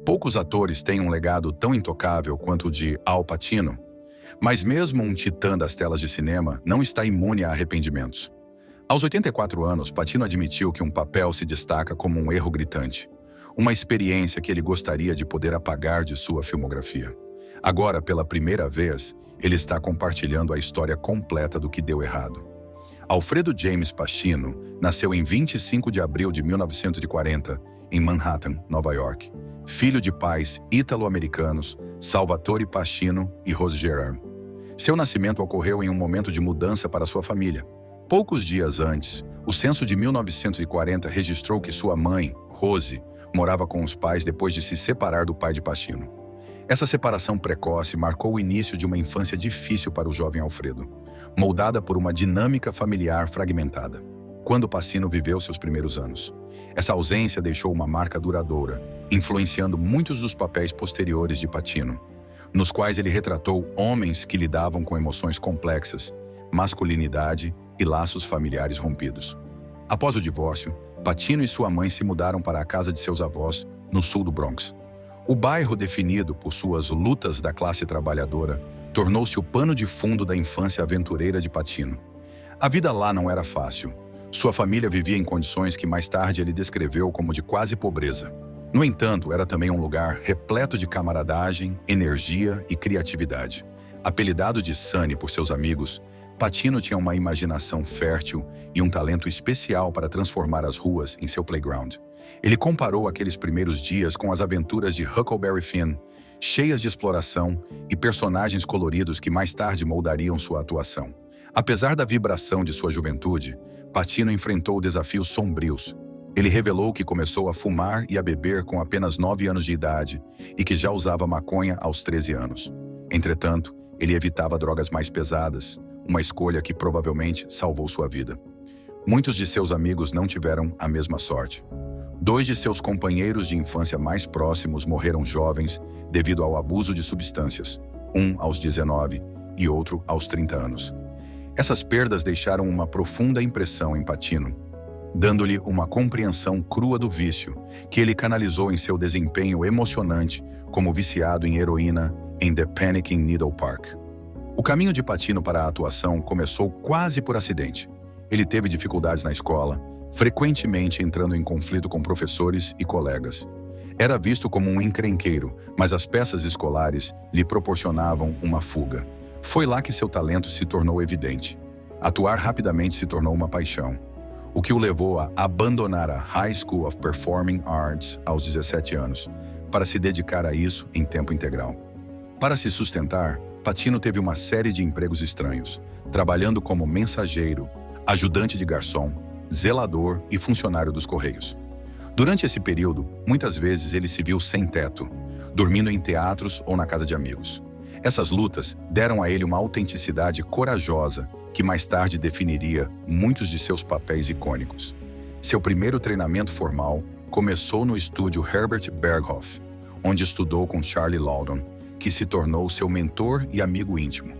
Poucos atores têm um legado tão intocável quanto o de Al Pacino, mas mesmo um titã das telas de cinema não está imune a arrependimentos. Aos 84 anos, Pacino admitiu que um papel se destaca como um erro gritante, uma experiência que ele gostaria de poder apagar de sua filmografia. Agora, pela primeira vez, ele está compartilhando a história completa do que deu errado. Alfredo James Pacino nasceu em 25 de abril de 1940, em Manhattan, Nova York. Filho de pais ítalo-americanos, Salvatore Pacino e Rose Gerard. Seu nascimento ocorreu em um momento de mudança para sua família. Poucos dias antes, o censo de 1940 registrou que sua mãe, Rose, morava com os pais depois de se separar do pai de Pacino. Essa separação precoce marcou o início de uma infância difícil para o jovem Alfredo, moldada por uma dinâmica familiar fragmentada. Quando Pacino viveu seus primeiros anos, essa ausência deixou uma marca duradoura, influenciando muitos dos papéis posteriores de Pacino, nos quais ele retratou homens que lidavam com emoções complexas, masculinidade e laços familiares rompidos. Após o divórcio, Pacino e sua mãe se mudaram para a casa de seus avós, no sul do Bronx. O bairro, definido por suas lutas da classe trabalhadora, tornou-se o pano de fundo da infância aventureira de Pacino. A vida lá não era fácil. Sua família vivia em condições que mais tarde ele descreveu como de quase pobreza. No entanto, era também um lugar repleto de camaradagem, energia e criatividade. Apelidado de Sunny por seus amigos, Pacino tinha uma imaginação fértil e um talento especial para transformar as ruas em seu playground. Ele comparou aqueles primeiros dias com as aventuras de Huckleberry Finn, cheias de exploração e personagens coloridos que mais tarde moldariam sua atuação. Apesar da vibração de sua juventude, Pacino enfrentou desafios sombrios. Ele revelou que começou a fumar e a beber com apenas 9 anos de idade e que já usava maconha aos 13 anos. Entretanto, ele evitava drogas mais pesadas, uma escolha que provavelmente salvou sua vida. Muitos de seus amigos não tiveram a mesma sorte. 2 de seus companheiros de infância mais próximos morreram jovens devido ao abuso de substâncias, um aos 19 e outro aos 30 anos. Essas perdas deixaram uma profunda impressão em Pacino, dando-lhe uma compreensão crua do vício, que ele canalizou em seu desempenho emocionante como viciado em heroína em The Panic in Needle Park. O caminho de Pacino para a atuação começou quase por acidente. Ele teve dificuldades na escola, frequentemente entrando em conflito com professores e colegas. Era visto como um encrenqueiro, mas as peças escolares lhe proporcionavam uma fuga. Foi lá que seu talento se tornou evidente. Atuar rapidamente se tornou uma paixão, o que o levou a abandonar a High School of Performing Arts aos 17 anos, para se dedicar a isso em tempo integral. Para se sustentar, Pacino teve uma série de empregos estranhos, trabalhando como mensageiro, ajudante de garçom, zelador e funcionário dos Correios. Durante esse período, muitas vezes ele se viu sem teto, dormindo em teatros ou na casa de amigos. Essas lutas deram a ele uma autenticidade corajosa que mais tarde definiria muitos de seus papéis icônicos. Seu primeiro treinamento formal começou no estúdio Herbert Berghoff, onde estudou com Charlie Laughton, que se tornou seu mentor e amigo íntimo.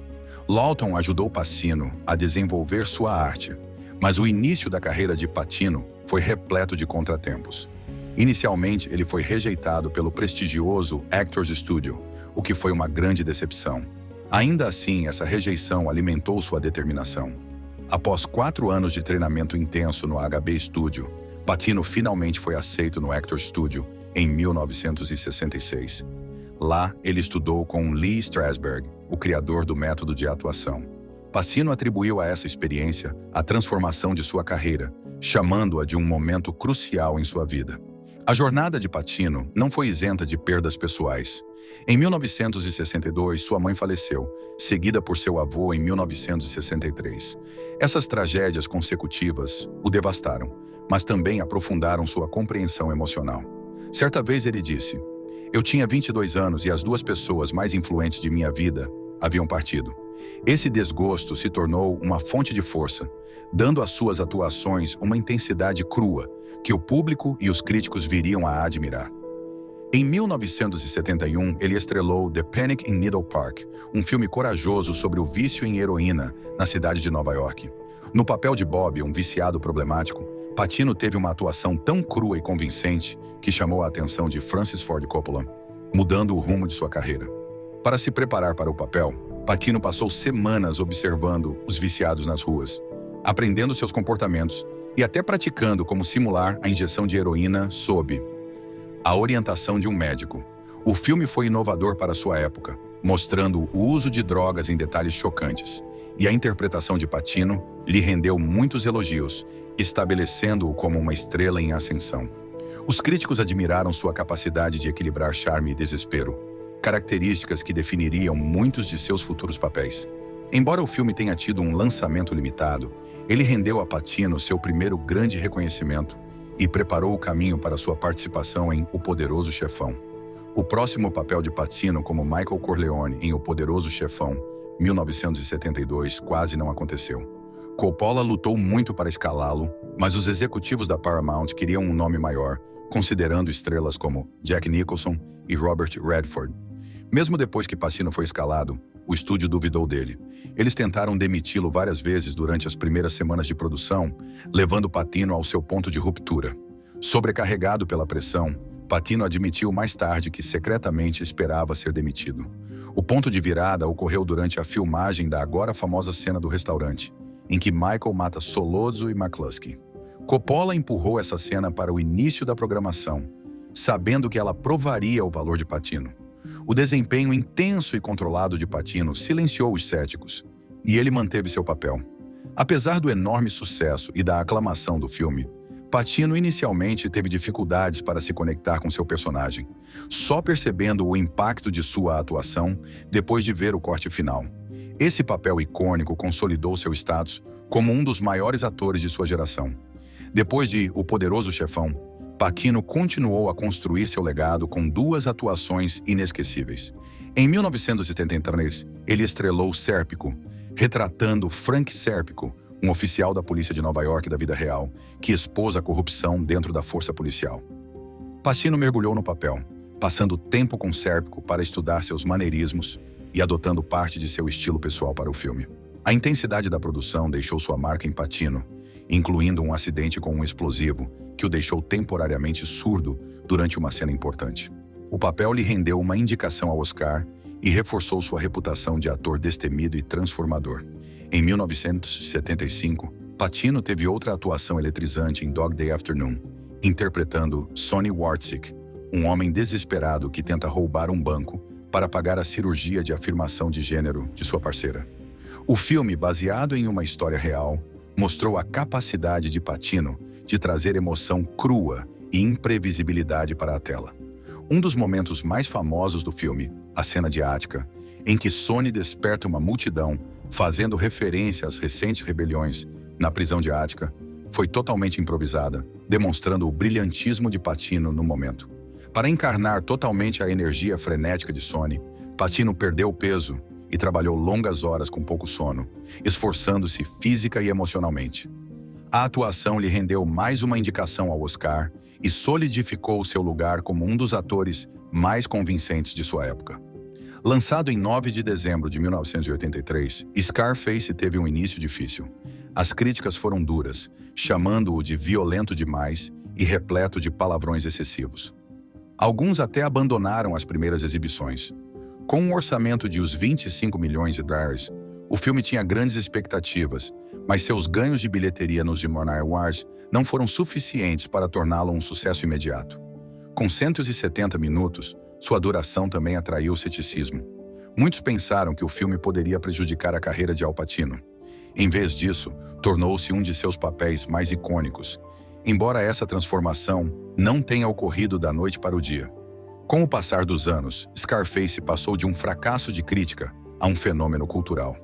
Laughton ajudou Pacino a desenvolver sua arte, mas o início da carreira de Pacino foi repleto de contratempos. Inicialmente, ele foi rejeitado pelo prestigioso Actors Studio, o que foi uma grande decepção. Ainda assim, essa rejeição alimentou sua determinação. Após 4 anos de treinamento intenso no HB Studio, Pacino finalmente foi aceito no Actors Studio em 1966. Lá, ele estudou com Lee Strasberg, o criador do método de atuação. Pacino atribuiu a essa experiência a transformação de sua carreira, chamando-a de um momento crucial em sua vida. A jornada de Pacino não foi isenta de perdas pessoais. Em 1962, sua mãe faleceu, seguida por seu avô em 1963. Essas tragédias consecutivas o devastaram, mas também aprofundaram sua compreensão emocional. Certa vez ele disse: "Eu tinha 22 anos e as 2 pessoas mais influentes de minha vida haviam partido. Esse desgosto se tornou uma fonte de força, dando às suas atuações uma intensidade crua que o público e os críticos viriam a admirar." Em 1971, ele estrelou The Panic in Needle Park, um filme corajoso sobre o vício em heroína na cidade de Nova York. No papel de Bob, um viciado problemático, Pacino teve uma atuação tão crua e convincente que chamou a atenção de Francis Ford Coppola, mudando o rumo de sua carreira. Para se preparar para o papel, Pacino passou semanas observando os viciados nas ruas, aprendendo seus comportamentos e até praticando como simular a injeção de heroína sob a orientação de um médico. O filme foi inovador para sua época, mostrando o uso de drogas em detalhes chocantes, e a interpretação de Pacino lhe rendeu muitos elogios, estabelecendo-o como uma estrela em ascensão. Os críticos admiraram sua capacidade de equilibrar charme e desespero, características que definiriam muitos de seus futuros papéis. Embora o filme tenha tido um lançamento limitado, ele rendeu a Pacino seu primeiro grande reconhecimento e preparou o caminho para sua participação em O Poderoso Chefão. O próximo papel de Pacino como Michael Corleone em O Poderoso Chefão, 1972, quase não aconteceu. Coppola lutou muito para escalá-lo, mas os executivos da Paramount queriam um nome maior, considerando estrelas como Jack Nicholson e Robert Redford. Mesmo depois que Pacino foi escalado, o estúdio duvidou dele. Eles tentaram demiti-lo várias vezes durante as primeiras semanas de produção, levando Pacino ao seu ponto de ruptura. Sobrecarregado pela pressão, Pacino admitiu mais tarde que secretamente esperava ser demitido. O ponto de virada ocorreu durante a filmagem da agora famosa cena do restaurante, em que Michael mata Sollozzo e McCluskey. Coppola empurrou essa cena para o início da programação, sabendo que ela provaria o valor de Pacino. O desempenho intenso e controlado de Pacino silenciou os céticos, e ele manteve seu papel. Apesar do enorme sucesso e da aclamação do filme, Pacino inicialmente teve dificuldades para se conectar com seu personagem, só percebendo o impacto de sua atuação depois de ver o corte final. Esse papel icônico consolidou seu status como um dos maiores atores de sua geração. Depois de O Poderoso Chefão, Pacino continuou a construir seu legado com duas atuações inesquecíveis. Em 1973, ele estrelou Sérpico, retratando Frank Sérpico, um oficial da polícia de Nova York da vida real, que expôs a corrupção dentro da força policial. Pacino mergulhou no papel, passando tempo com Sérpico para estudar seus maneirismos e adotando parte de seu estilo pessoal para o filme. A intensidade da produção deixou sua marca em Pacino, incluindo um acidente com um explosivo que o deixou temporariamente surdo durante uma cena importante. O papel lhe rendeu uma indicação ao Oscar e reforçou sua reputação de ator destemido e transformador. Em 1975, Pacino teve outra atuação eletrizante em Dog Day Afternoon, interpretando Sonny Wartzik, um homem desesperado que tenta roubar um banco para pagar a cirurgia de afirmação de gênero de sua parceira. O filme, baseado em uma história real, mostrou a capacidade de Pacino de trazer emoção crua e imprevisibilidade para a tela. Um dos momentos mais famosos do filme, a cena de Ática, em que Sonny desperta uma multidão fazendo referência às recentes rebeliões na prisão de Ática, foi totalmente improvisada, demonstrando o brilhantismo de Pacino no momento. Para encarnar totalmente a energia frenética de Sonny, Pacino perdeu peso e trabalhou longas horas com pouco sono, esforçando-se física e emocionalmente. A atuação lhe rendeu mais uma indicação ao Oscar e solidificou seu lugar como um dos atores mais convincentes de sua época. Lançado em 9 de dezembro de 1983, Scarface teve um início difícil. As críticas foram duras, chamando-o de violento demais e repleto de palavrões excessivos. Alguns até abandonaram as primeiras exibições. Com um orçamento de uns 25 milhões de dólares, o filme tinha grandes expectativas, mas seus ganhos de bilheteria nos Emmy Awards não foram suficientes para torná-lo um sucesso imediato. Com 170 minutos, sua duração também atraiu ceticismo. Muitos pensaram que o filme poderia prejudicar a carreira de Al Pacino. Em vez disso, tornou-se um de seus papéis mais icônicos, embora essa transformação não tenha ocorrido da noite para o dia. Com o passar dos anos, Scarface passou de um fracasso de crítica a um fenômeno cultural.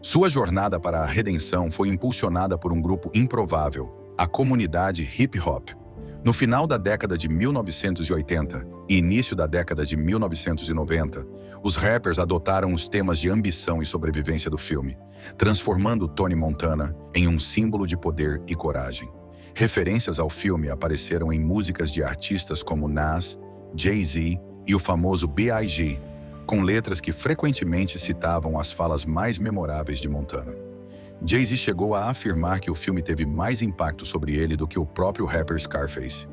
Sua jornada para a redenção foi impulsionada por um grupo improvável, a comunidade hip-hop. No final da década de 1980 e início da década de 1990, os rappers adotaram os temas de ambição e sobrevivência do filme, transformando Tony Montana em um símbolo de poder e coragem. Referências ao filme apareceram em músicas de artistas como Nas, Jay-Z e o famoso B.I.G., com letras que frequentemente citavam as falas mais memoráveis de Montana. Jay-Z chegou a afirmar que o filme teve mais impacto sobre ele do que o próprio rapper Scarface.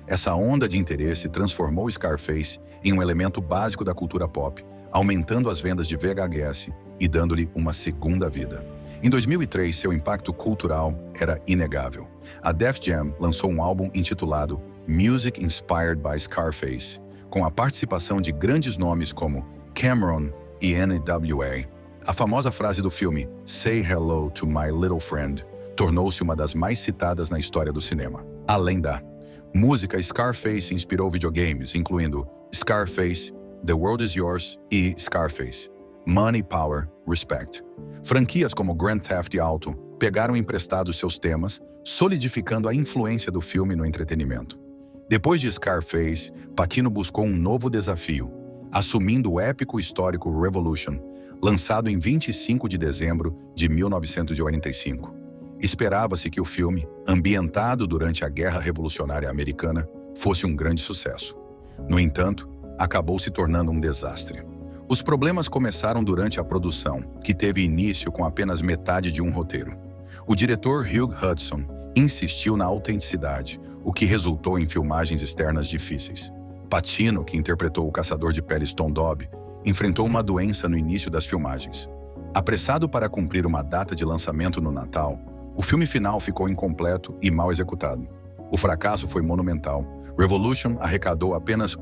Essa onda de interesse transformou Scarface em um elemento básico da cultura pop, aumentando as vendas de VHS e dando-lhe uma segunda vida. Em 2003, seu impacto cultural era inegável. A Def Jam lançou um álbum intitulado Music Inspired by Scarface, com a participação de grandes nomes como Cameron e N.W.A. A famosa frase do filme "Say hello to my little friend" tornou-se uma das mais citadas na história do cinema. Além da música, Scarface inspirou videogames, incluindo Scarface, The World Is Yours e Scarface, Money, Power, Respect. Franquias como Grand Theft Auto pegaram emprestados seus temas, solidificando a influência do filme no entretenimento. Depois de Scarface, Pacino buscou um novo desafio, assumindo o épico histórico Revolution, lançado em 25 de dezembro de 1985. Esperava-se que o filme, ambientado durante a Guerra Revolucionária Americana, fosse um grande sucesso. No entanto, acabou se tornando um desastre. Os problemas começaram durante a produção, que teve início com apenas metade de um roteiro. O diretor Hugh Hudson insistiu na autenticidade, o que resultou em filmagens externas difíceis. Pacino, que interpretou o caçador de peles Tom Dobb, enfrentou uma doença no início das filmagens. Apressado para cumprir uma data de lançamento no Natal, o filme final ficou incompleto e mal executado. O fracasso foi monumental. Revolution arrecadou apenas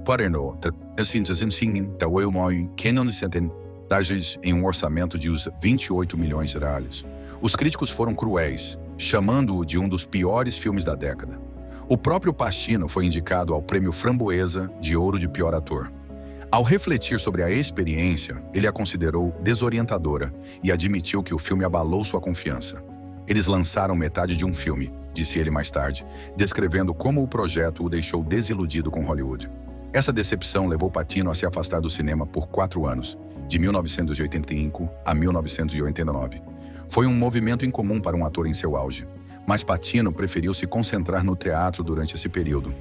em um orçamento de US 28 milhões de reais. Os críticos foram cruéis, chamando-o de um dos piores filmes da década. O próprio Pacino foi indicado ao Prêmio Framboesa de Ouro de Pior Ator. Ao refletir sobre a experiência, ele a considerou desorientadora e admitiu que o filme abalou sua confiança. Eles lançaram metade de um filme, disse ele mais tarde, descrevendo como o projeto o deixou desiludido com Hollywood. Essa decepção levou Pacino a se afastar do cinema por 4 anos, de 1985 a 1989. Foi um movimento incomum para um ator em seu auge, mas Pacino preferiu se concentrar no teatro durante esse período.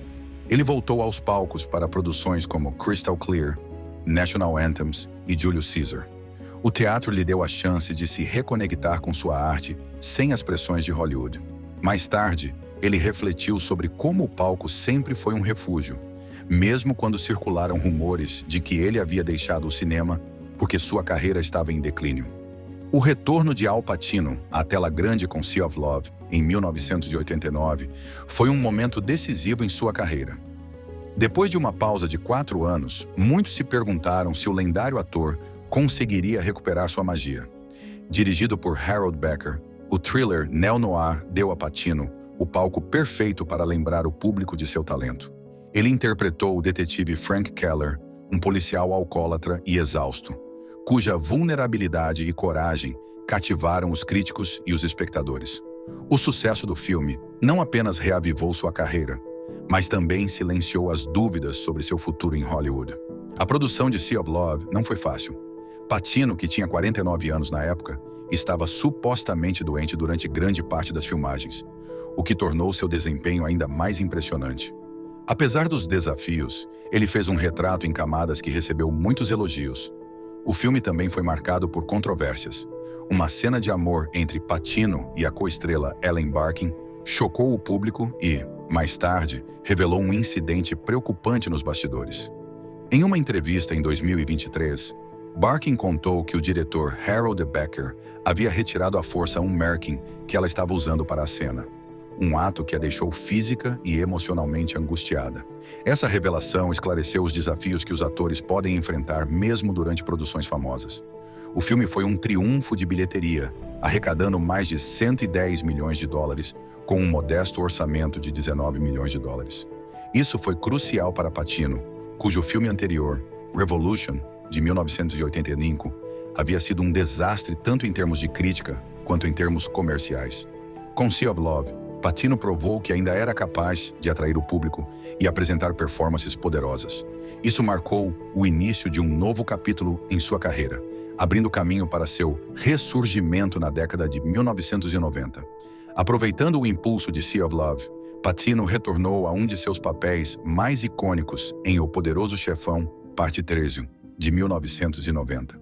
Ele voltou aos palcos para produções como Crystal Clear, National Anthems e Julius Caesar. O teatro lhe deu a chance de se reconectar com sua arte sem as pressões de Hollywood. Mais tarde, ele refletiu sobre como o palco sempre foi um refúgio, mesmo quando circularam rumores de que ele havia deixado o cinema porque sua carreira estava em declínio. O retorno de Al Pacino à tela grande com Sea of Love, em 1989, foi um momento decisivo em sua carreira. Depois de uma pausa de 4 anos, muitos se perguntaram se o lendário ator conseguiria recuperar sua magia. Dirigido por Harold Becker, o thriller neo-noir deu a Pacino o palco perfeito para lembrar o público de seu talento. Ele interpretou o detetive Frank Keller, um policial alcoólatra e exausto, cuja vulnerabilidade e coragem cativaram os críticos e os espectadores. O sucesso do filme não apenas reavivou sua carreira, mas também silenciou as dúvidas sobre seu futuro em Hollywood. A produção de Sea of Love não foi fácil. Pacino, que tinha 49 anos na época, estava supostamente doente durante grande parte das filmagens, o que tornou seu desempenho ainda mais impressionante. Apesar dos desafios, ele fez um retrato em camadas que recebeu muitos elogios. O filme também foi marcado por controvérsias. Uma cena de amor entre Pacino e a co-estrela Ellen Barkin chocou o público e, mais tarde, revelou um incidente preocupante nos bastidores. Em uma entrevista em 2023, Barkin contou que o diretor Harold Becker havia retirado à força um Merkin que ela estava usando para a cena, um ato que a deixou física e emocionalmente angustiada. Essa revelação esclareceu os desafios que os atores podem enfrentar mesmo durante produções famosas. O filme foi um triunfo de bilheteria, arrecadando mais de 110 milhões de dólares, com um modesto orçamento de 19 milhões de dólares. Isso foi crucial para Pacino, cujo filme anterior, Revolution, de 1985, havia sido um desastre tanto em termos de crítica quanto em termos comerciais. Com Sea of Love, Pacino provou que ainda era capaz de atrair o público e apresentar performances poderosas. Isso marcou o início de um novo capítulo em sua carreira, abrindo caminho para seu ressurgimento na década de 1990. Aproveitando o impulso de Sea of Love, Pacino retornou a um de seus papéis mais icônicos em O Poderoso Chefão, Parte 13, de 1990.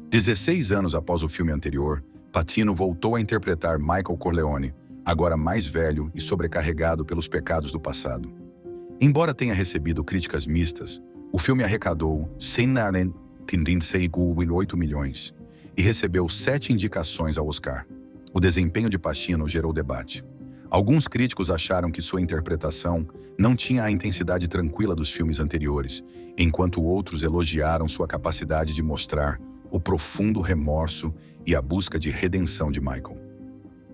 16 anos após o filme anterior, Pacino voltou a interpretar Michael Corleone, agora mais velho e sobrecarregado pelos pecados do passado. Embora tenha recebido críticas mistas, o filme arrecadou 136,8 milhões e recebeu 7 indicações ao Oscar. O desempenho de Pacino gerou debate. Alguns críticos acharam que sua interpretação não tinha a intensidade tranquila dos filmes anteriores, enquanto outros elogiaram sua capacidade de mostrar o profundo remorso e a busca de redenção de Michael.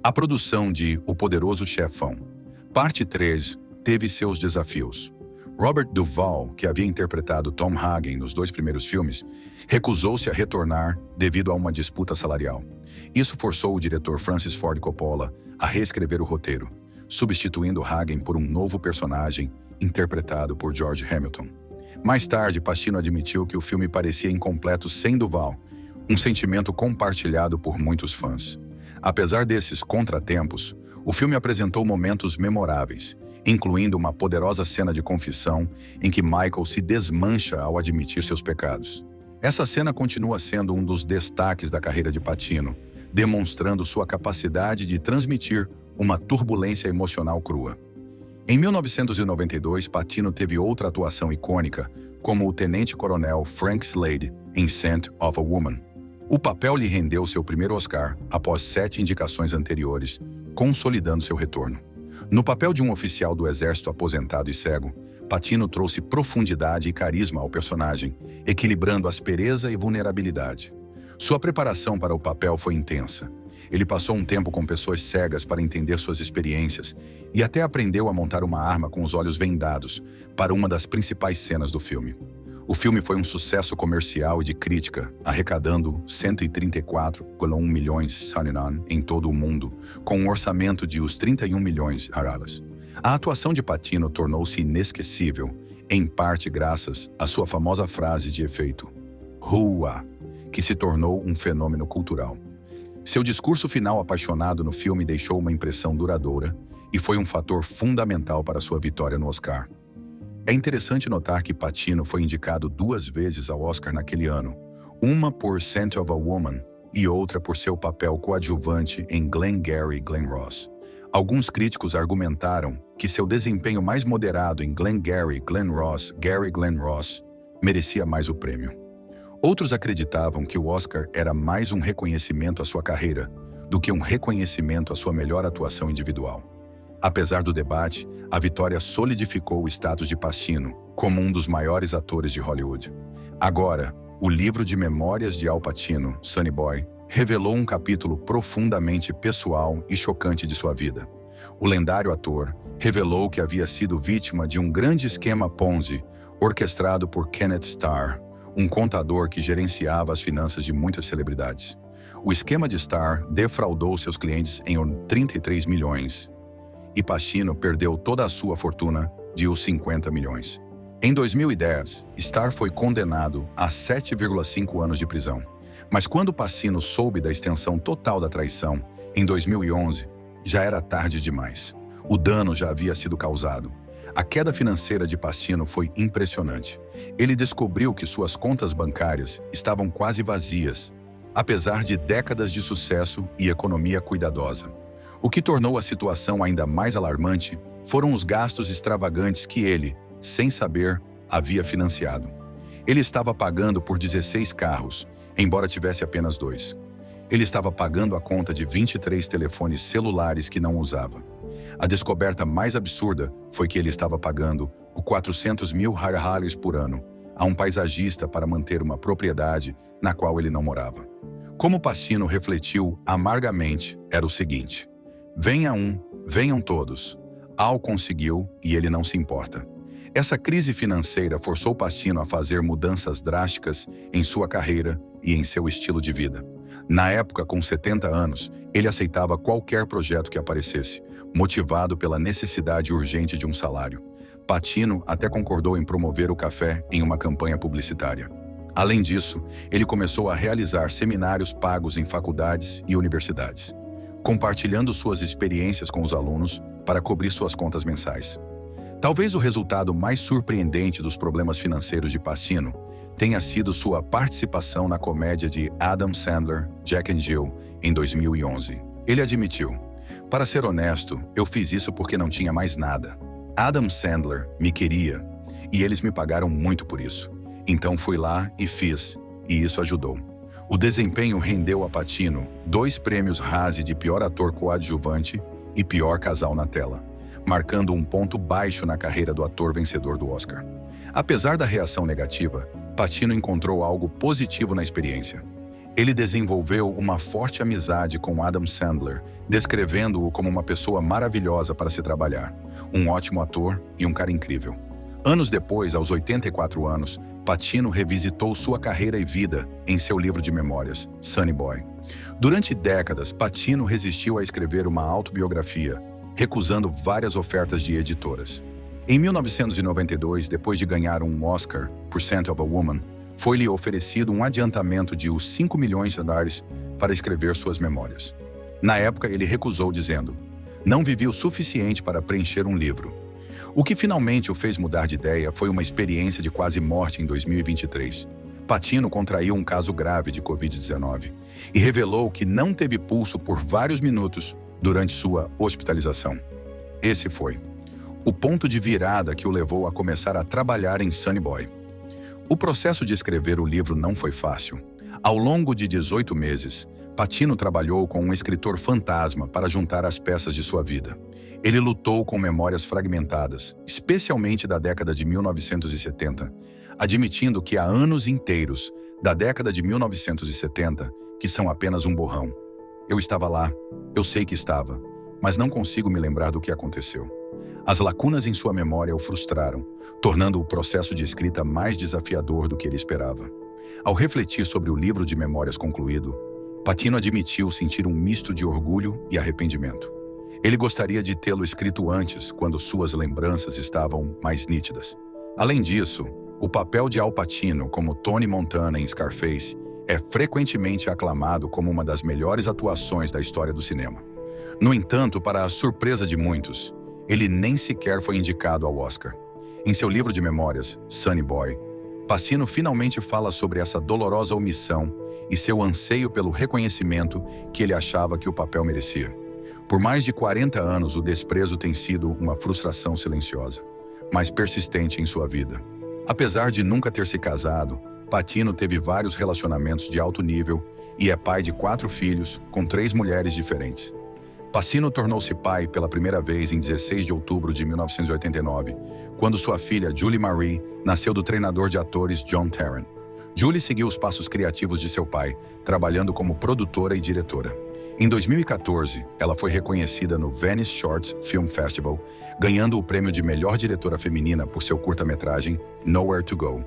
A produção de O Poderoso Chefão, parte 3, teve seus desafios. Robert Duvall, que havia interpretado Tom Hagen nos 2 primeiros filmes, recusou-se a retornar devido a uma disputa salarial. Isso forçou o diretor Francis Ford Coppola a reescrever o roteiro, substituindo Hagen por um novo personagem interpretado por George Hamilton. Mais tarde, Pacino admitiu que o filme parecia incompleto sem Duvall, um sentimento compartilhado por muitos fãs. Apesar desses contratempos, o filme apresentou momentos memoráveis, incluindo uma poderosa cena de confissão em que Michael se desmancha ao admitir seus pecados. Essa cena continua sendo um dos destaques da carreira de Pacino, demonstrando sua capacidade de transmitir uma turbulência emocional crua. Em 1992, Pacino teve outra atuação icônica, como o tenente-coronel Frank Slade em Scent of a Woman. O papel lhe rendeu seu primeiro Oscar após 7 indicações anteriores, consolidando seu retorno. No papel de um oficial do exército aposentado e cego, Pacino trouxe profundidade e carisma ao personagem, equilibrando aspereza e vulnerabilidade. Sua preparação para o papel foi intensa. Ele passou um tempo com pessoas cegas para entender suas experiências e até aprendeu a montar uma arma com os olhos vendados para uma das principais cenas do filme. O filme foi um sucesso comercial e de crítica, arrecadando 134,1 milhões em todo o mundo, com um orçamento de os 31 milhões aralas. A atuação de Pacino tornou-se inesquecível, em parte graças à sua famosa frase de efeito, "Hua", que se tornou um fenômeno cultural. Seu discurso final apaixonado no filme deixou uma impressão duradoura e foi um fator fundamental para sua vitória no Oscar. É interessante notar que Pacino foi indicado 2 vezes ao Oscar naquele ano, uma por Scent of a Woman e outra por seu papel coadjuvante em Glengarry Glen Ross. Alguns críticos argumentaram que seu desempenho mais moderado em Glengarry Glen Ross, Gary Glen Ross, merecia mais o prêmio. Outros acreditavam que o Oscar era mais um reconhecimento à sua carreira do que um reconhecimento à sua melhor atuação individual. Apesar do debate, a vitória solidificou o status de Pacino como um dos maiores atores de Hollywood. Agora, o livro de memórias de Al Pacino, Sonny Boy, revelou um capítulo profundamente pessoal e chocante de sua vida. O lendário ator revelou que havia sido vítima de um grande esquema Ponzi orquestrado por Kenneth Starr, um contador que gerenciava as finanças de muitas celebridades. O esquema de Starr defraudou seus clientes em 33 milhões e Pacino perdeu toda a sua fortuna de os 50 milhões. Em 2010, Starr foi condenado a 7,5 anos de prisão. Mas quando Pacino soube da extensão total da traição, em 2011, já era tarde demais. O dano já havia sido causado. A queda financeira de Pacino foi impressionante. Ele descobriu que suas contas bancárias estavam quase vazias, apesar de décadas de sucesso e economia cuidadosa. O que tornou a situação ainda mais alarmante foram os gastos extravagantes que ele, sem saber, havia financiado. Ele estava pagando por 16 carros, embora tivesse apenas 2. Ele estava pagando a conta de 23 telefones celulares que não usava. A descoberta mais absurda foi que ele estava pagando o 400 mil reais por ano a um paisagista para manter uma propriedade na qual ele não morava. Como Pacino refletiu amargamente, era o seguinte: venha um, venham todos. Al conseguiu e ele não se importa. Essa crise financeira forçou Pacino a fazer mudanças drásticas em sua carreira e em seu estilo de vida. Na época, com 70 anos, ele aceitava qualquer projeto que aparecesse, motivado pela necessidade urgente de um salário. Pacino até concordou em promover o café em uma campanha publicitária. Além disso, ele começou a realizar seminários pagos em faculdades e universidades, compartilhando suas experiências com os alunos para cobrir suas contas mensais. Talvez o resultado mais surpreendente dos problemas financeiros de Pacino tenha sido sua participação na comédia de Adam Sandler, Jack and Jill, em 2011. Ele admitiu: "Para ser honesto, eu fiz isso porque não tinha mais nada. Adam Sandler me queria e eles me pagaram muito por isso. Então fui lá e fiz, e isso ajudou." O desempenho rendeu a Pacino 2 prêmios Razzie de pior ator coadjuvante e pior casal na tela, marcando um ponto baixo na carreira do ator vencedor do Oscar. Apesar da reação negativa, Pacino encontrou algo positivo na experiência. Ele desenvolveu uma forte amizade com Adam Sandler, descrevendo-o como uma pessoa maravilhosa para se trabalhar, um ótimo ator e um cara incrível. Anos depois, aos 84 anos, Pacino revisitou sua carreira e vida em seu livro de memórias, Sonny Boy. Durante décadas, Pacino resistiu a escrever uma autobiografia, recusando várias ofertas de editoras. Em 1992, depois de ganhar um Oscar por Scent of a Woman, foi-lhe oferecido um adiantamento de US$ 5 milhões para escrever suas memórias. Na época, ele recusou, dizendo: "Não vivi o suficiente para preencher um livro." O que finalmente o fez mudar de ideia foi uma experiência de quase morte em 2023. Pacino contraiu um caso grave de Covid-19 e revelou que não teve pulso por vários minutos durante sua hospitalização. Esse foi o ponto de virada que o levou a começar a trabalhar em Sonny Boy. O processo de escrever o livro não foi fácil. Ao longo de 18 meses, Pacino trabalhou com um escritor fantasma para juntar as peças de sua vida. Ele lutou com memórias fragmentadas, especialmente da década de 1970, admitindo que há anos inteiros da década de 1970 que são apenas um borrão. "Eu estava lá, eu sei que estava, mas não consigo me lembrar do que aconteceu." As lacunas em sua memória o frustraram, tornando o processo de escrita mais desafiador do que ele esperava. Ao refletir sobre o livro de memórias concluído, Pacino admitiu sentir um misto de orgulho e arrependimento. Ele gostaria de tê-lo escrito antes, quando suas lembranças estavam mais nítidas. Além disso, o papel de Al Pacino como Tony Montana em Scarface é frequentemente aclamado como uma das melhores atuações da história do cinema. No entanto, para a surpresa de muitos, ele nem sequer foi indicado ao Oscar. Em seu livro de memórias, Sonny Boy, Pacino finalmente fala sobre essa dolorosa omissão e seu anseio pelo reconhecimento que ele achava que o papel merecia. Por mais de 40 anos, o desprezo tem sido uma frustração silenciosa, mas persistente em sua vida. Apesar de nunca ter se casado, Pacino teve vários relacionamentos de alto nível e é pai de 4 filhos, com 3 mulheres diferentes. Pacino tornou-se pai pela primeira vez em 16 de outubro de 1989, quando sua filha Julie Marie nasceu do treinador de atores John Tarrant. Julie seguiu os passos criativos de seu pai, trabalhando como produtora e diretora. Em 2014, ela foi reconhecida no Venice Shorts Film Festival, ganhando o prêmio de melhor diretora feminina por seu curta-metragem Nowhere to Go.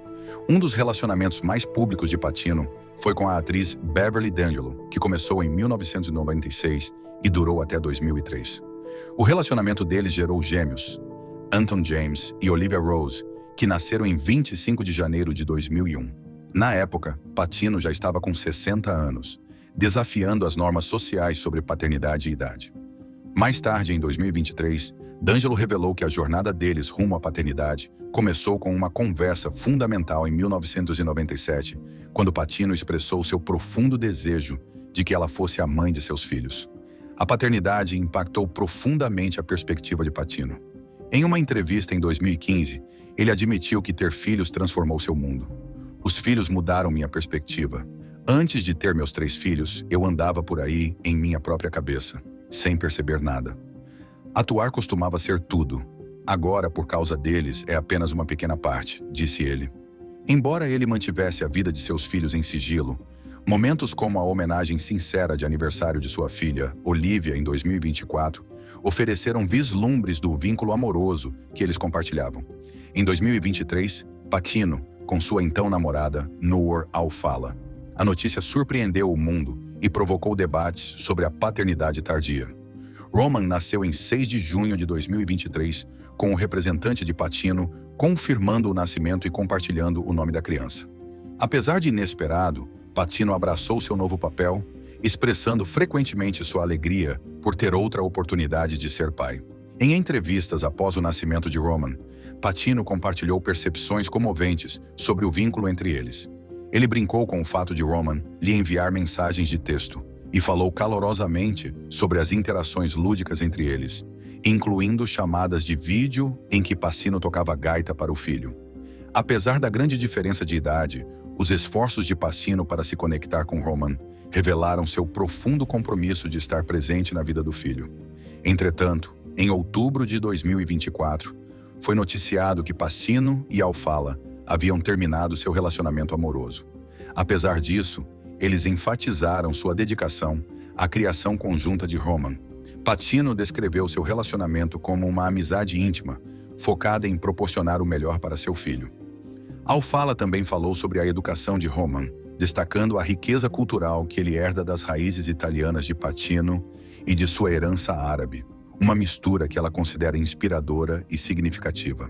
Um dos relacionamentos mais públicos de Pacino foi com a atriz Beverly D'Angelo, que começou em 1996 e durou até 2003. O relacionamento deles gerou gêmeos, Anton James e Olivia Rose, que nasceram em 25 de janeiro de 2001. Na época, Pacino já estava com 60 anos, desafiando as normas sociais sobre paternidade e idade. Mais tarde, em 2023, D'Angelo revelou que a jornada deles rumo à paternidade começou com uma conversa fundamental em 1997, quando Pacino expressou seu profundo desejo de que ela fosse a mãe de seus filhos. A paternidade impactou profundamente a perspectiva de Pacino. Em uma entrevista em 2015, ele admitiu que ter filhos transformou seu mundo. "Os filhos mudaram minha perspectiva. Antes de ter meus 3 filhos, eu andava por aí em minha própria cabeça, sem perceber nada. Atuar costumava ser tudo. Agora, por causa deles, é apenas uma pequena parte", disse ele. Embora ele mantivesse a vida de seus filhos em sigilo, momentos como a homenagem sincera de aniversário de sua filha, Olivia, em 2024, ofereceram vislumbres do vínculo amoroso que eles compartilhavam. Em 2023, Pacino, com sua então namorada, Noor Al-Fala. A notícia surpreendeu o mundo e provocou debates sobre a paternidade tardia. Roman nasceu em 6 de junho de 2023, com o representante de Pacino confirmando o nascimento e compartilhando o nome da criança. Apesar de inesperado, Pacino abraçou seu novo papel, expressando frequentemente sua alegria por ter outra oportunidade de ser pai. Em entrevistas após o nascimento de Roman, Pacino compartilhou percepções comoventes sobre o vínculo entre eles. Ele brincou com o fato de Roman lhe enviar mensagens de texto e falou calorosamente sobre as interações lúdicas entre eles, incluindo chamadas de vídeo em que Pacino tocava gaita para o filho. Apesar da grande diferença de idade, os esforços de Pacino para se conectar com Roman revelaram seu profundo compromisso de estar presente na vida do filho. Entretanto, em outubro de 2024, foi noticiado que Pacino e Alfala haviam terminado seu relacionamento amoroso. Apesar disso, eles enfatizaram sua dedicação à criação conjunta de Roman. Pacino descreveu seu relacionamento como uma amizade íntima, focada em proporcionar o melhor para seu filho. Alfala também falou sobre a educação de Roman, destacando a riqueza cultural que ele herda das raízes italianas de Pacino e de sua herança árabe, uma mistura que ela considera inspiradora e significativa.